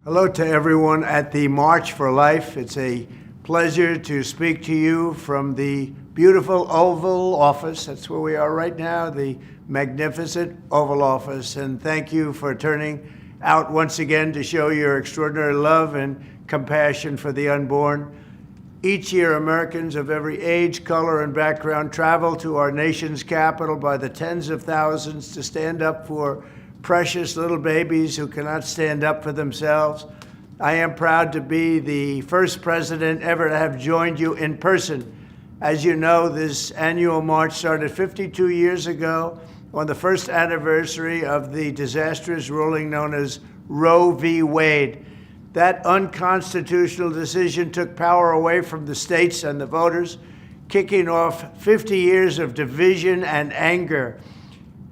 Hello to everyone at the March for Life. It's a pleasure to speak to you from the beautiful Oval Office. That's where we are right now, the magnificent Oval Office. And thank you for turning out once again to show your extraordinary love and compassion for the unborn. Each year, Americans of every age, color, and background travel to our nation's capital by the tens of thousands to stand up for precious little babies who cannot stand up for themselves. I am proud to be the first president ever to have joined you in person. As you know, this annual march started 52 years ago on the first anniversary of the disastrous ruling known as Roe v. Wade. That unconstitutional decision took power away from the states and the voters, kicking off 50 years of division and anger.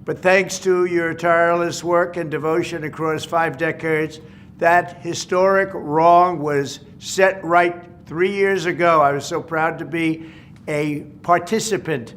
But thanks to your tireless work and devotion across 5 decades, that historic wrong was set right 3 years ago. I was so proud to be a participant.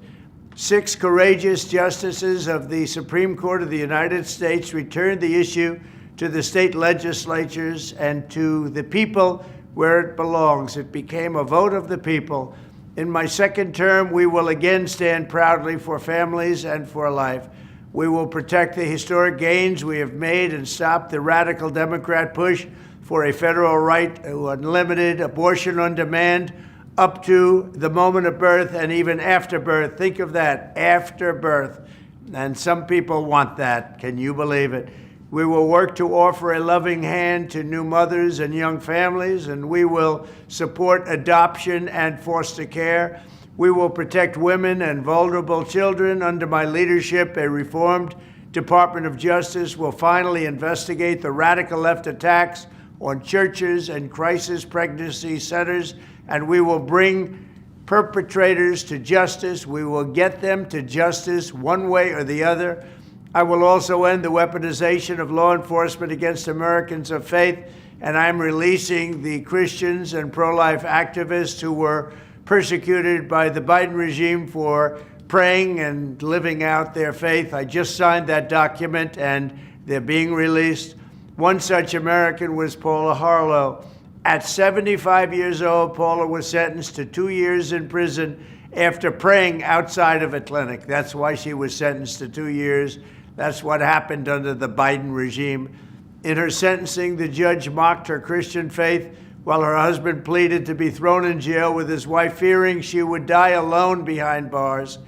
6 courageous justices of the Supreme Court of the United States returned the issue to the state legislatures and to the people where it belongs. It became a vote of the people. In my second term, we will again stand proudly for families and for life. We will protect the historic gains we have made and stop the radical Democrat push for a federal right to unlimited abortion on demand up to the moment of birth and even after birth. Think of that, after birth. And some people want that. Can you believe it? We will work to offer a loving hand to new mothers and young families, and we will support adoption and foster care. We will protect women and vulnerable children. Under my leadership, a reformed Department of Justice will finally investigate the radical left attacks on churches and crisis pregnancy centers, and we will bring perpetrators to justice. We will get them to justice one way or the other. I will also end the weaponization of law enforcement against Americans of faith, and I'm releasing the Christians and pro-life activists who were persecuted by the Biden regime for praying and living out their faith. I just signed that document, and they're being released. One such American was Paula Harlow. At 75 years old, Paula was sentenced to 2 years in prison after praying outside of a clinic. That's why she was sentenced to 2 years. That's what happened under the Biden regime. In her sentencing, the judge mocked her Christian faith while her husband pleaded to be thrown in jail with his wife, fearing she would die alone behind bars.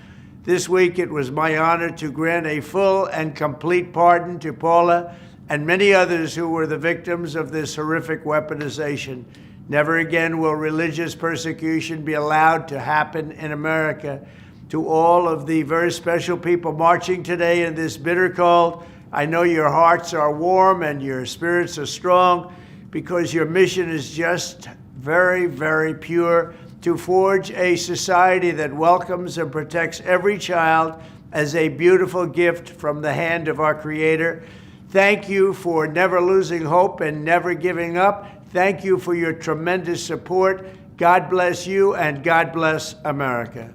This week, it was my honor to grant a full and complete pardon to Paula and many others who were the victims of this horrific weaponization. Never again will religious persecution be allowed to happen in America. To all of the very special people marching today in this bitter cold, I know your hearts are warm and your spirits are strong, because your mission is just very, very pure, to forge a society that welcomes and protects every child as a beautiful gift from the hand of our Creator. Thank you for never losing hope and never giving up. Thank you for your tremendous support. God bless you, and God bless America.